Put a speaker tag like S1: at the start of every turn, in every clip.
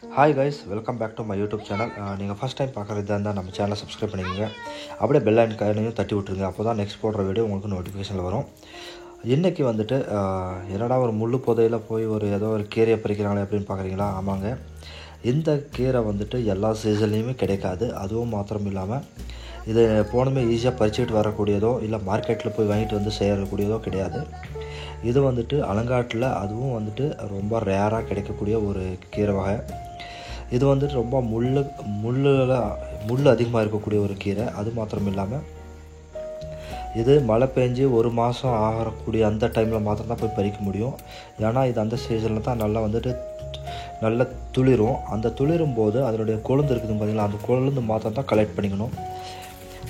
S1: Hi guys, welcome back to my YouTube channel. நீங்கள் first time பார்க்குறதா இருந்தால் நம்ம சேனலை சப்ஸ்கிரைப் பண்ணிக்கோங்க. அப்படியே பெல் ஐக்கானையும் தட்டி விட்டுருங்க. அப்போ தான் நெக்ஸ்ட் போடுற வீடியோ உங்களுக்கு நோட்டிஃபிகேஷனில் வரும். இன்றைக்கி வந்துட்டு என்னடா ஒரு முள்ளு புதையில் போய் ஏதோ ஒரு கீரையை பறிக்கிறாங்களே அப்படின்னு பார்க்குறீங்களா? ஆமாங்க, இந்த கீரை வந்துட்டு எல்லா சீசன்லேயுமே கிடைக்காது. அதுவும் மாத்திரம் இல்லாமல் இது போனமே ஈஸியாக பறிச்சுட்டு வரக்கூடியதோ இல்லை மார்க்கெட்டில் போய் வாங்கிட்டு வந்து செய்யக்கூடியதோ கிடையாது. இது வந்துட்டு அலங்காட்டில் அதுவும் வந்துட்டு ரொம்ப ரேராக கிடைக்கக்கூடிய ஒரு கீரை வகை. இது வந்துட்டு ரொம்ப முள் அதிகமாக இருக்கக்கூடிய ஒரு கீரை. அது மாத்திரம் இல்லாமல் இது மழை பெஞ்சு ஒரு மாதம் ஆகக்கூடிய அந்த டைமில் மாத்திரம்தான் போய் பறிக்க முடியும். ஏன்னா இது அந்த சீசனில் தான் நல்லா துளிரும். அந்த துளிரும் போது அதனுடைய கொழுந்து இருக்குது பார்த்திங்களா, அந்த கொழுந்து மாத்திரம் தான் கலெக்ட் பண்ணிக்கணும்.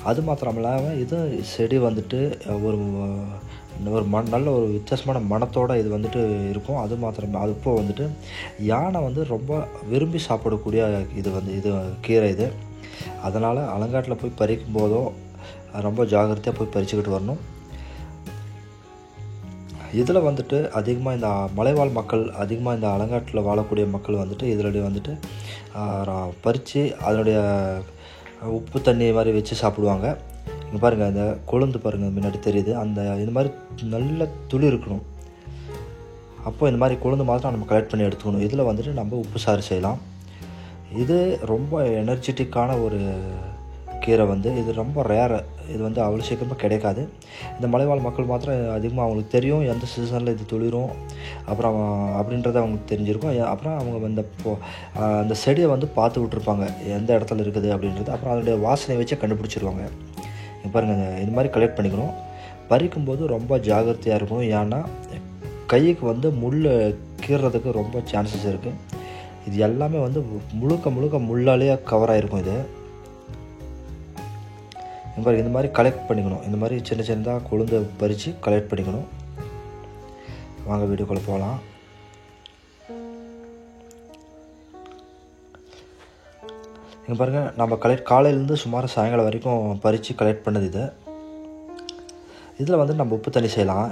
S1: அது மாத்திரம் இல்லாமல் இது செடி வந்துட்டு நல்ல ஒரு வித்தியாசமான மணத்தோடு இது வந்துட்டு இருக்கும். அது மாத்திரம் அது இப்போ வந்துட்டு யானை ரொம்ப விரும்பி சாப்பிடக்கூடிய இது கீரை இது. அதனால் அலங்காட்டில் போய் பறிக்கும் போதோ ரொம்ப ஜாகிரதையாக போய் பறிச்சுக்கிட்டு வரணும். இதில் வந்துட்டு அதிகமாக இந்த மலைவாழ் மக்கள், அதிகமாக இந்த அலங்காட்டில் வாழக்கூடிய மக்கள் வந்துட்டு இதில் வந்துட்டு பறித்து அதனுடைய உப்பு தண்ணி மாதிரி வச்சு சாப்பிடுவாங்க. இங்கே பாருங்கள், இந்த கொழுந்து பாருங்கள் முன்னாடி தெரியுது. இந்த மாதிரி நல்ல துளி இருக்கணும். அப்போ இந்த மாதிரி கொழுந்து மாத்திரம் நம்ம கலெக்ட் பண்ணி எடுத்துக்கணும். இதில் வந்துட்டு நம்ம உப்பு சாறு செய்யலாம். இது ரொம்ப எனர்ஜெட்டிக்கான ஒரு கீரை. இது ரொம்ப ரேரு. இது அவ்வளோ சீக்கிரமாக கிடைக்காது. இந்த மலைவாழ் மக்கள் மாத்திரம் அதிகமாக அவங்களுக்கு தெரியும் எந்த சீசனில் இது துளிரும் அப்புறம் அப்படின்றத அவங்களுக்கு தெரிஞ்சிருக்கும். அப்புறம் அவங்க அந்த செடியை பார்த்து விட்ருப்பாங்க எந்த இடத்துல இருக்குது அப்படின்றது. அப்புறம் அதனுடைய வாசனை வச்சே கண்டுபிடிச்சிருவாங்க. பாருங்கள், இது மாதிரி கலெக்ட் பண்ணிக்கணும். பறிக்கும்போது ரொம்ப ஜாகிரதையாக இருக்கணும். ஏன்னா கைக்கு முள் கீறதுக்கு ரொம்ப சான்சஸ் இருக்குது. இது எல்லாமே முழுக்க முள்ளாலேயே கவர் ஆகிருக்கும். இது மாதிரி கலெக்ட் பண்ணிக்கணும். இந்த மாதிரி சின்னதாக கொழுந்து பறித்து கலெக்ட் பண்ணிக்கணும். வாங்க வீடியோக்குள்ளே போகலாம். இங்கே பாருங்கள், நம்ம காலையிலேருந்து சுமார் சாயங்காலம் வரைக்கும் பறித்து கலெக்ட் பண்ணது இதில் நம்ம உப்பு தண்ணி செய்யலாம்.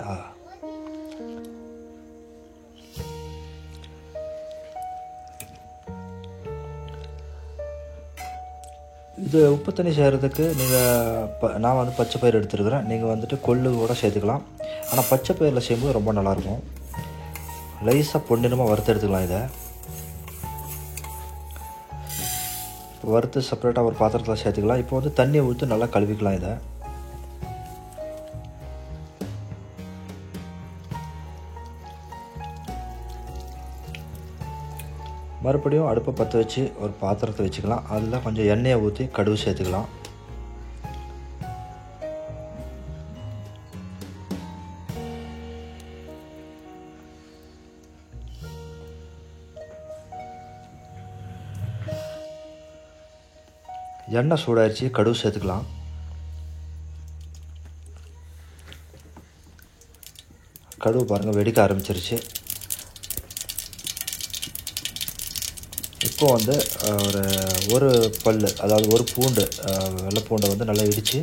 S1: இது உப்பு தண்ணி செய்கிறதுக்கு நான் பச்சை பயிர் எடுத்துருக்கிறேன். நீங்கள் கொள்ளு கூட சேர்த்துக்கலாம். ஆனால் பச்சை பயிரில் செய்யும்போது ரொம்ப நல்லாயிருக்கும். லைஸாக பொன்னிறமாக வறுத்து எடுத்துக்கலாம். இதை வறுத்து செப்பரேட்டாக ஒரு பாத்திரத்தில் சேர்த்துக்கலாம். இப்போ தண்ணியை ஊற்றி நல்லா கழுவிக்கலாம். இதை மறுபடியும் அடுப்பை பற்ற வச்சு ஒரு பாத்திரத்தை வச்சுக்கலாம். அதில் கொஞ்சம் எண்ணெயை ஊற்றி கடுகு சேர்த்துக்கலாம். எண்ணெய் சூடாயிடுச்சு, கடுகு சேர்த்துக்கலாம். கடுகு பாருங்கள் வெடிக்க ஆரம்பிச்சிருச்சு. இப்போ ஒரு பல், அதாவது ஒரு பூண்டு, வெள்ளை பூண்டை நல்லா இடித்து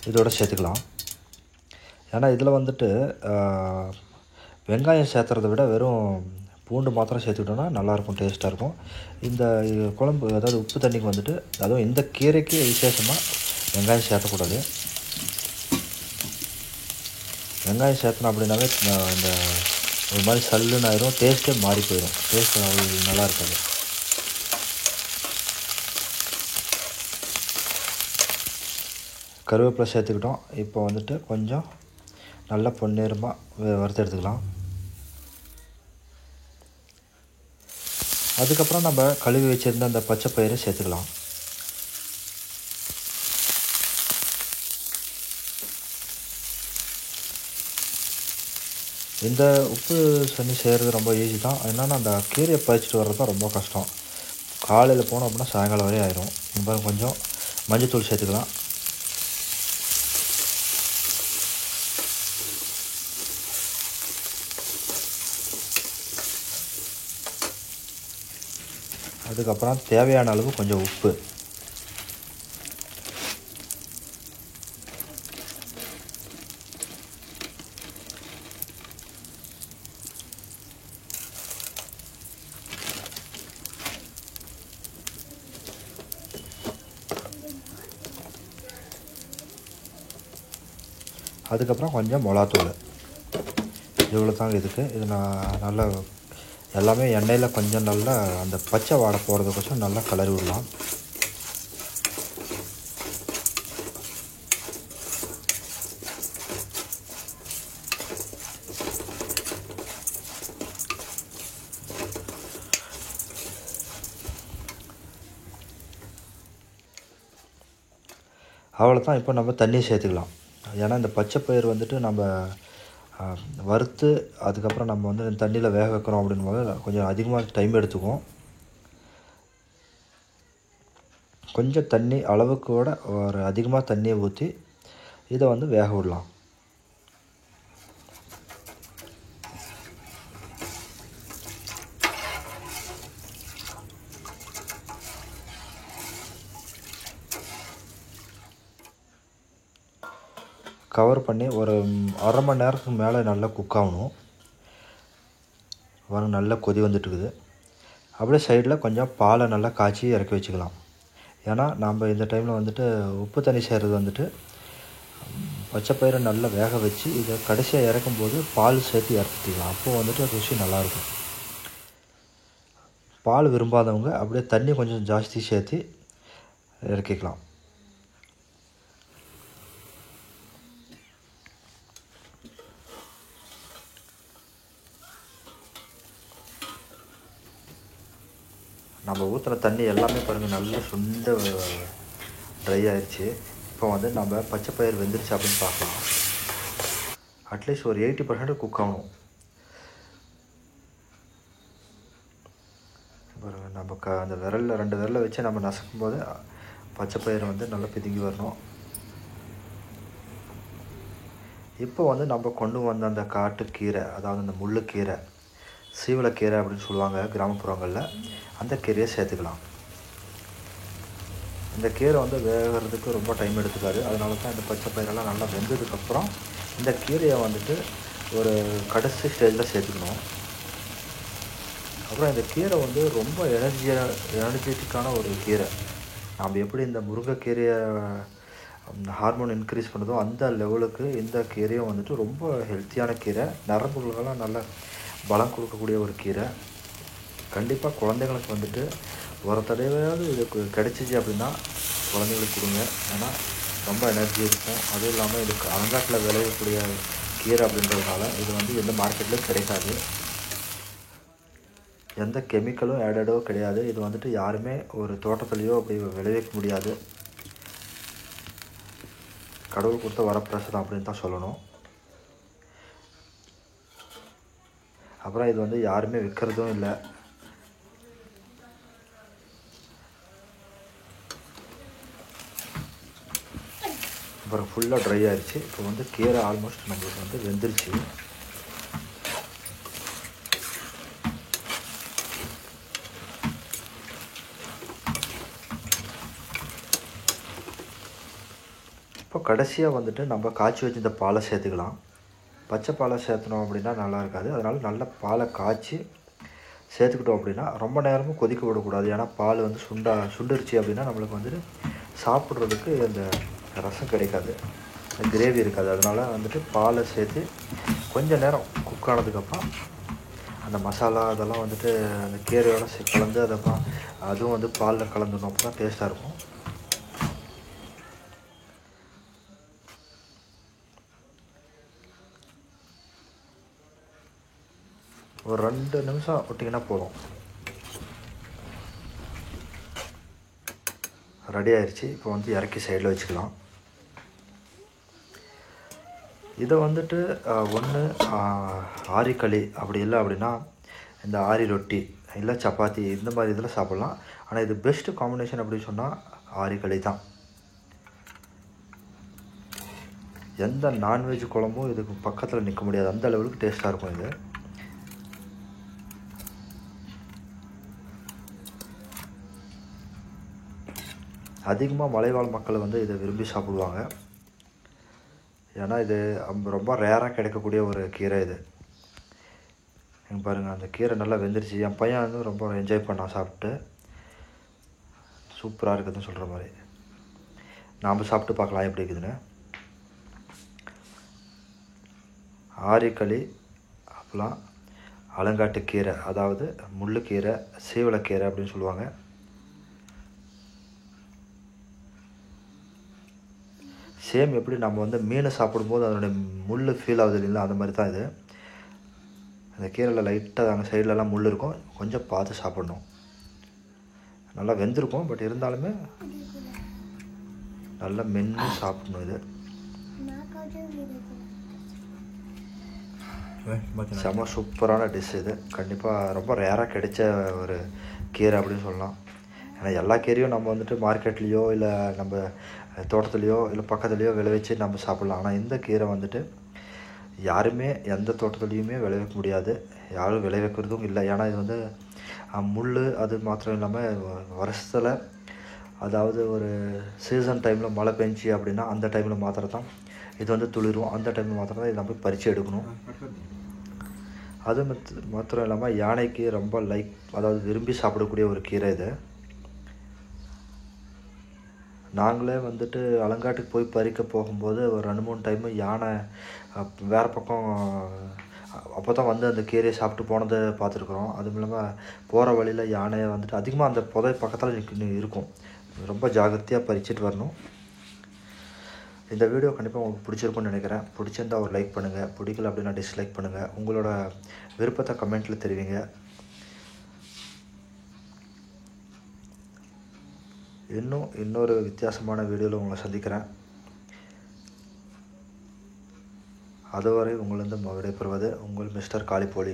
S1: இதோட சேர்த்துக்கலாம். ஏன்னா இதில் வெங்காயம் சேர்த்துறதை விட வெறும் பூண்டு மாத்திரம் சேர்த்துக்கிட்டோன்னா நல்லாயிருக்கும், டேஸ்ட்டாக இருக்கும். இந்த குழம்பு, அதாவது உப்பு தண்ணிக்கு அதுவும் இந்த கீரைக்கு விசேஷமாக வெங்காயம் சேர்த்தக்கூடாது. வெங்காயம் சேர்த்தணும் அப்படின்னாவே இந்த ஒரு மாதிரி சல்லுன்னு ஆயிரும், டேஸ்ட்டே மாறி போயிடும். டேஸ்ட் அவ்வளோ நல்லா இருக்காது. கருவேப்பிலை சேர்த்துக்கிட்டோம். இப்போ கொஞ்சம் நல்லா பொன்னிறமாக வறுத்து எடுத்துக்கலாம். அதுக்கப்புறம் நம்ம கழுவி வச்சுருந்த அந்த பச்சை பயிரை சேர்த்துக்கலாம். இந்த உப்பு தண்ணி செய்கிறது ரொம்ப ஈஸி தான். என்னென்னா அந்த கீரையை பறிச்சுட்டு வர்றது தான் ரொம்ப கஷ்டம். காலையில் போனோம் அப்படின்னா சாயங்காலம் வரையும் ஆயிரும். இப்போ கொஞ்சம் மஞ்சத்தூள் சேர்த்துக்கலாம். அதுக்கப்புறம் தேவையான அளவு கொஞ்சம் உப்பு. அதுக்கப்புறம் கொஞ்சம் மிளகாத்தூள். இவ்வளோ தாங்க இதுக்கு. இது நான் நல்லா எல்லாமே எண்ணெயில் கொஞ்சம் நல்லா அந்த பச்சை வாடை போகிறதுக்கோசரம் நல்லா கிளறி விடலாம். அவ்வளோதான். இப்போ நம்ம தண்ணி சேர்த்துக்கலாம். ஏன்னா இந்த பச்சை பயிர் வந்துட்டு நம்ம வறுத்து அதுக்கப்புறம் நம்ம வந்து தண்ணியில் வேக வைக்கிறோம் அப்படின்போது கொஞ்சம் அதிகமாக டைம் எடுத்துக்கும். கொஞ்சம் தண்ணி அளவுக்கு கூட ஒரு அதிகமாக தண்ணியை ஊற்றி இதை வந்து வேக விடலாம். கவர் பண்ணி ஒரு அரை மணி நேரத்துக்கு மேலே நல்லா குக் ஆகணும். வர நல்லா கொதி வந்துட்டுருக்குது. அப்படியே சைடில் கொஞ்சம் பாலை நல்லா காய்ச்சி இறக்கி வச்சுக்கலாம். ஏன்னா நம்ம இந்த டைமில் வந்துட்டு உப்பு தண்ணி செய்கிறது வந்துட்டு பச்சைப்பயிரை நல்லா வேக வச்சு இதை கடைசியாக இறக்கும்போது பால் சேர்த்து இறக்கிக்கலாம். அப்போது வந்துட்டு ருசி நல்லாயிருக்கும். பால் விரும்பாதவங்க அப்படியே தண்ணி கொஞ்சம் ஜாஸ்தி சேர்த்து இறக்கிக்கலாம். நம்ம ஊற்றின தண்ணி எல்லாமே பாருங்கள் நல்லா சுண்ட ட்ரை ஆயிடுச்சு. இப்போ வந்து நம்ம பச்சைப்பயிர் வெந்துருச்சு அப்படின்னு பார்க்கலாம். அட்லீஸ்ட் ஒரு 80% குக் ஆகணும். பாருங்கள் நம்ம அந்த விரலில் 2 விரலில் வச்சு நம்ம நசுக்கும் போது பச்சைப்பயிர் வந்து நல்லா பிதுங்கி வரணும். இப்போ வந்து நம்ம கொண்டு வந்த அந்த காட்டுக்கீரை, அதாவது அந்த முள்ளுக்கீரை, சீவலக்கீரை அப்படின்னு சொல்லுவாங்க கிராமப்புறங்களில், அந்த கீரையை சேர்த்துக்கலாம். இந்த கீரை வந்து வேகிறதுக்கு ரொம்ப டைம் எடுத்துக்காது. அதனால தான் இந்த பச்சை பயிரெல்லாம் நல்லா வெந்ததுக்கப்புறம் இந்த கீரையை வந்துட்டு ஒரு கடைசி ஸ்டேஜில் சேர்த்துக்கணும். அப்புறம் இந்த கீரை வந்து ரொம்ப எனர்ஜெட்டிக்கான ஒரு கீரை. நாம் எப்படி இந்த முருங்கைக்கீரையை ஹார்மோன் இன்க்ரீஸ் பண்ணுதோ அந்த லெவலுக்கு இந்த கீரையும் வந்துட்டு ரொம்ப ஹெல்த்தியான கீரை. நரம்புகளுக்கெல்லாம் நல்ல பலம் கொடுக்கக்கூடிய ஒரு கீரை. கண்டிப்பாக குழந்தைங்களுக்கு வந்துட்டு ஒரு தடவையாவது இதுக்கு கிடச்சிச்சு அப்படின்னா குழந்தைங்களுக்கு கொடுங்க. ஏன்னா ரொம்ப எனர்ஜி இருக்கும். அதுவும் இல்லாமல் இதுக்கு அலங்காட்டில் விளையக்கூடிய கீரை அப்படின்றதுனால இது வந்து எந்த மார்க்கெட்லையும் கிடைக்காது. எந்த கெமிக்கலும் ஆடடோ கிடையாது. இது வந்துட்டு யாருமே ஒரு தோட்டத்துலேயோ அப்படி விளைவிக்க முடியாது. கடவுள் கொடுத்த வரப்பிரசாதம் அப்படின்னு தான் சொல்லணும். அப்புறம் இது வந்து யாருமே விற்கிறதும் இல்லை. அப்புறம் ஃபுல்லாக ட்ரை ஆகிடுச்சு. இப்போ வந்து கீரை ஆல்மோஸ்ட் நம்மளுக்கு வந்து வெந்துருச்சு. இப்போ கடைசியாக வந்துட்டு நம்ம காய்ச்சி வச்சு இந்த பாலை சேர்த்துக்கலாம். பச்சை பாலை சேர்த்தணும் அப்படின்னா நல்லா இருக்காது. அதனால் நல்ல பாலை காய்ச்சி சேர்த்துக்கிட்டோம் அப்படின்னா ரொம்ப நேரமும் கொதிக்க விடக்கூடாது. ஏன்னா பால் வந்து சுண்டுருச்சு அப்படின்னா நம்மளுக்கு வந்துட்டு சாப்பிட்றதுக்கு அந்த ரசம் கிடைக்காது, கிரேவி இருக்காது. அதனால் வந்துட்டு பாலை சேர்த்து கொஞ்சம் நேரம் குக் ஆனதுக்கப்புறம் அந்த மசாலா அதெல்லாம் வந்துட்டு அந்த கீரையோட கலந்து அதெல்லாம் அதுவும் வந்து பாலில் கலந்துடணும். அப்போ தான் டேஸ்ட்டாக இருக்கும். ஒரு 2 நிமிஷம் விட்டிங்கன்னா போதும். ரெடி ஆயிடுச்சு. இப்போ வந்து இறக்கி சைடில் வச்சுக்கலாம். இதை வந்துட்டு ஒன்று ஆரிக்களி, அப்படி இல்லை அப்படின்னா இந்த ஆரி ரொட்டி இல்லை சப்பாத்தி இந்த மாதிரி இதில் சாப்பிட்லாம். ஆனால் இது பெஸ்ட்டு காம்பினேஷன் அப்படின்னு சொன்னால் ஆரிக்களி தான். எந்த நான்வெஜ் குழம்பும் இதுக்கு பக்கத்தில் நிற்க முடியாது. அந்த லெவலுக்கு டேஸ்ட்டாக இருக்கும் இது. அதிகமாக மலைவாழ் மக்கள் வந்து இதை விரும்பி சாப்பிடுவாங்க. ஏன்னா இது ரொம்ப ரேராக கிடைக்கக்கூடிய ஒரு கீரை இது. எங்க பாருங்கள், அந்த கீரை நல்லா வெந்துருச்சு. என் பையன் வந்து ரொம்ப என்ஜாய் பண்ணான் சாப்பிட்டு. சூப்பராக இருக்குதுன்னு சொல்கிற மாதிரி. நாம் சாப்பிட்டு பார்க்கலாம் எப்படி இருக்குதுன்னு. ஆரிக்களி, அப்புறம் அலங்காட்டு கீரை, அதாவது முள்ளுக்கீரை, சீவலக்கீரை அப்படின்னு சொல்லுவாங்க. சேம் எப்படி நம்ம வந்து மீனை சாப்பிடும்போது அதனுடைய முள் ஃபீல் ஆகுது இல்லைங்களா, அந்த மாதிரி தான் இது. அந்த கீரையில் லைட்டாக அங்கே சைட்லலாம் முள் இருக்கும், கொஞ்சம் பார்த்து சாப்பிடணும். நல்லா வெந்திருக்கும், பட் இருந்தாலுமே நல்லா மென்று சாப்பிடணும். இது செம சூப்பரான டிஷ். இது கண்டிப்பாக ரொம்ப ரேராக கிடைச்ச ஒரு கீரை அப்படின்னு சொல்லலாம். ஏன்னா எல்லா கீரையும் நம்ம வந்துட்டு மார்க்கெட்லேயோ இல்லை நம்ம தோட்டத்துலேயோ இல்லை பக்கத்துலேயோ விளைவிச்சு நம்ம சாப்பிட்லாம். ஆனால் இந்த கீரை வந்துட்டு யாருமே எந்த தோட்டத்துலேயுமே விளைவிக்க முடியாது, யாரும் விளைவிக்கிறதும் இல்லை. ஏன்னா இது வந்து முள் அது மாத்திரம் இல்லாமல் வருஷத்தில், அதாவது ஒரு சீசன் டைமில் மழை பெஞ்சி அப்படின்னா அந்த டைமில் மாத்திரம் தான் இது வந்து துளிரும். அந்த டைமில் மாத்திரம் தான் இதை நம்ம பறித்து எடுக்கணும். அது மாத்திரம் இல்லாமல் யானைக்கு ரொம்ப அதாவது விரும்பி சாப்பிடக்கூடிய ஒரு கீரை இது. நாங்களே வந்துட்டு அலங்காட்டுக்கு போய் பறிக்க போகும்போது ஒரு 2-3 டைமு யானை வேறு பக்கம் அப்போ தான் வந்து அந்த கீரையை சாப்பிட்டு போனதை பார்த்துருக்குறோம். அதுவும் இல்லாமல் போகிற வழியில் யானையை வந்துட்டு அதிகமாக அந்த புதை பக்கத்தில் இருக்கும். ரொம்ப ஜாகிரதையாக பறிச்சுட்டு வரணும். இந்த வீடியோ கண்டிப்பாக உங்களுக்கு பிடிச்சிருக்கும்னு நினைக்கிறேன். பிடிச்சிருந்தால் ஒரு லைக் பண்ணுங்கள், பிடிக்கல அப்படின்னா டிஸ்லைக் பண்ணுங்கள். உங்களோட விருப்பத்தை கமெண்ட்டில் தெரிவிங்க. இன்னொரு வித்தியாசமான வீடியோவில் உங்களை சந்திக்கிறேன். அதுவரை உங்களிருந்து விடைபெறுவது உங்கள் மிஸ்டர் காளிப்போலி.